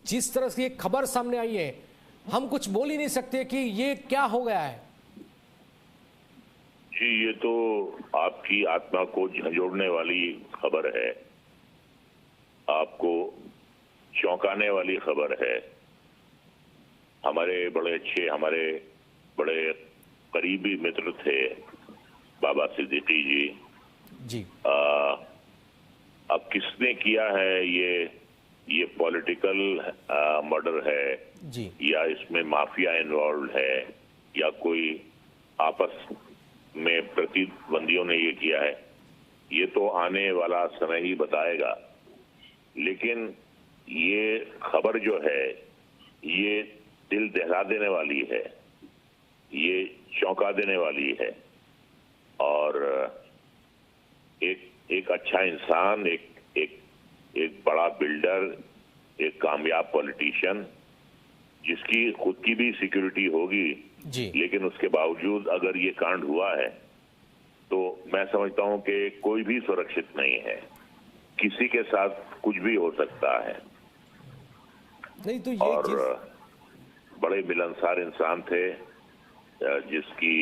जिस तरह से ये खबर सामने आई है, हम कुछ बोल ही नहीं सकते कि ये क्या हो गया है। जी, ये तो आपकी आत्मा को झंझोड़ने वाली खबर है, आपको चौंकाने वाली खबर है। हमारे बड़े करीबी मित्र थे बाबा सिद्दीकी जी। अब किसने किया है ये पॉलिटिकल मर्डर है जी। या इसमें माफिया इन्वॉल्व है या कोई आपस में प्रतिद्वंदियों ने ये किया है, ये तो आने वाला समय ही बताएगा। लेकिन ये खबर जो है ये दिल दहला देने वाली है, ये चौंका देने वाली है। और एक अच्छा इंसान, एक बड़ा बिल्डर, एक कामयाब पॉलिटिशियन जिसकी खुद की भी सिक्योरिटी होगी जी। लेकिन उसके बावजूद अगर ये कांड हुआ है तो मैं समझता हूं कि कोई भी सुरक्षित नहीं है, किसी के साथ कुछ भी हो सकता है। नहीं तो ये और बड़े मिलनसार इंसान थे जिसकी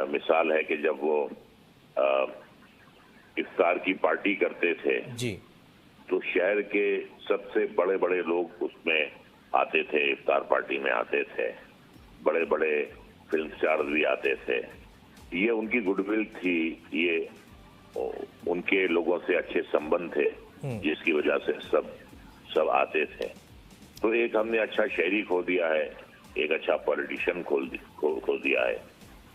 मिसाल है कि जब वो इफ्तार की पार्टी करते थे जी, तो शहर के सबसे बड़े बड़े लोग उसमें आते थे, इफ्तार पार्टी में आते थे, बड़े बड़े फिल्म स्टार भी आते थे। ये उनकी गुडविल थी, ये उनके लोगों से अच्छे संबंध थे जिसकी वजह से सब आते थे। तो एक हमने अच्छा शहरी खो दिया है, एक अच्छा पॉलिटिशियन खो दिया है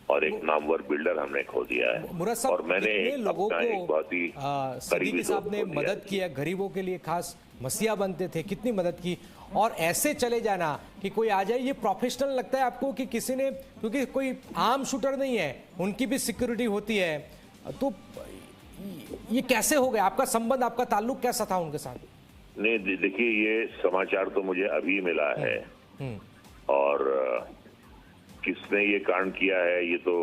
और एक नामवर बिल्डर हमने खो दिया है। और मैंने लोगों को एक बहुत ही सिद्दीकी साहब ने मदद किया, गरीबों के लिए खास मसीहा बनते थे, कितनी मदद की। और ऐसे चले जाना कि कोई आ जाए, ये प्रोफेशनल लगता है आपको कि किसी ने, क्योंकि कोई आम शूटर नहीं है, उनकी भी सिक्योरिटी होती है, तो ये कैसे हो गया? आपका संबंध, आपका ताल्लुक कैसा था उनके साथ? नहीं, देखिए ये समाचार तो मुझे अभी मिला है और किसने ये कांड किया है ये तो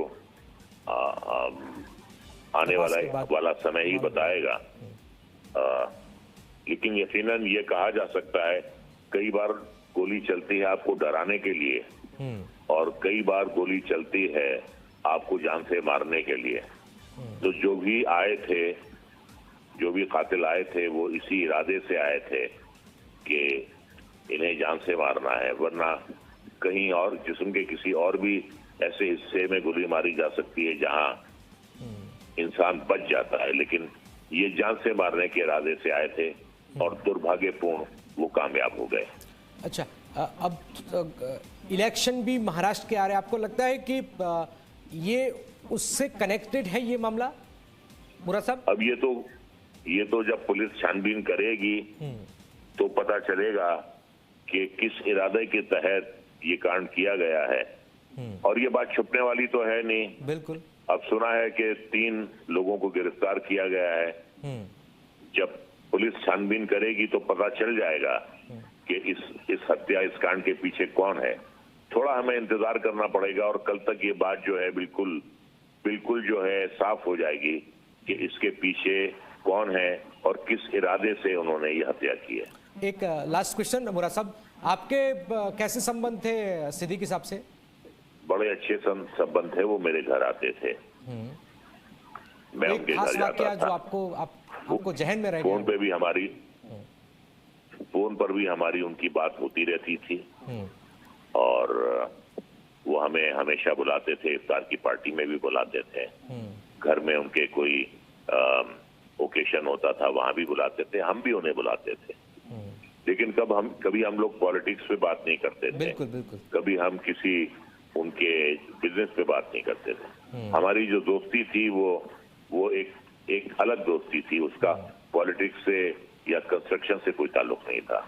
आने वाला समय ही बताएगा। लेकिन यकीनन ये कहा जा सकता है कई बार गोली चलती है आपको डराने के लिए और कई बार गोली चलती है आपको जान से मारने के लिए। तो जो भी आए थे, जो भी कातिल आए थे, वो इसी इरादे से आए थे कि इन्हें जान से मारना है, वरना कहीं और जिस्म के किसी और भी ऐसे हिस्से में गोली मारी जा सकती है जहां इंसान बच जाता है। लेकिन ये जान से मारने के इरादे से आए थे और दुर्भाग्यपूर्ण वो कामयाब हो गए। अच्छा, अब इलेक्शन भी महाराष्ट्र के आ रहे हैं, आपको लगता है कि ये उससे कनेक्टेड है ये मामला मुराद साहब? अब ये तो जब पुलिस छानबीन करेगी तो पता चलेगा कि किस इरादे के तहत ये कांड किया गया है। और ये बात छुपने वाली तो है नहीं। बिल्कुल। अब सुना है कि 3 लोगों को गिरफ्तार किया गया है। जब पुलिस छानबीन करेगी तो पता चल जाएगा कि इस हत्या, इस कांड के पीछे कौन है। थोड़ा हमें इंतजार करना पड़ेगा और कल तक ये बात जो है बिल्कुल जो है साफ हो जाएगी कि इसके पीछे कौन है और किस इरादे से उन्होंने ये हत्या की है। एक लास्ट क्वेश्चन मुराद साहब, आपके कैसे संबंध थे सिद्दीकी साहब से? बड़े अच्छे संबंध थे, वो मेरे घर आते थे, मैं उनके घर जाता था। जो आपको जहन में रह गया? फोन पर भी हमारी उनकी बात होती रहती थी और वो हमें हमेशा बुलाते थे, इफ्तार की पार्टी में भी बुलाते थे, घर में उनके कोई ओकेशन होता था वहां भी बुलाते थे, हम भी उन्हें बुलाते थे। लेकिन कभी हम लोग पॉलिटिक्स पे बात नहीं करते थे। बिल्कुल। कभी हम किसी उनके बिजनेस पे बात नहीं करते थे। हमारी जो दोस्ती थी वो एक अलग दोस्ती थी, उसका पॉलिटिक्स से या कंस्ट्रक्शन से कोई ताल्लुक नहीं था।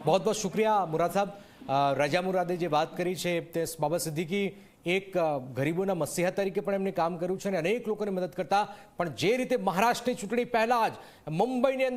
बहुत बहुत शुक्रिया मुराद साहब। રજા મુરાદે જે વાત કરી છે તે બાબા સિદ્દીકી એક ગરીબોના મસીહા તરીકે પણ એમને કામ કર્યું છે અને અનેક લોકોને મદદ કરતા, પણ જે રીતે મહારાષ્ટ્રની ચૂંટણી પહેલા જ મુંબઈની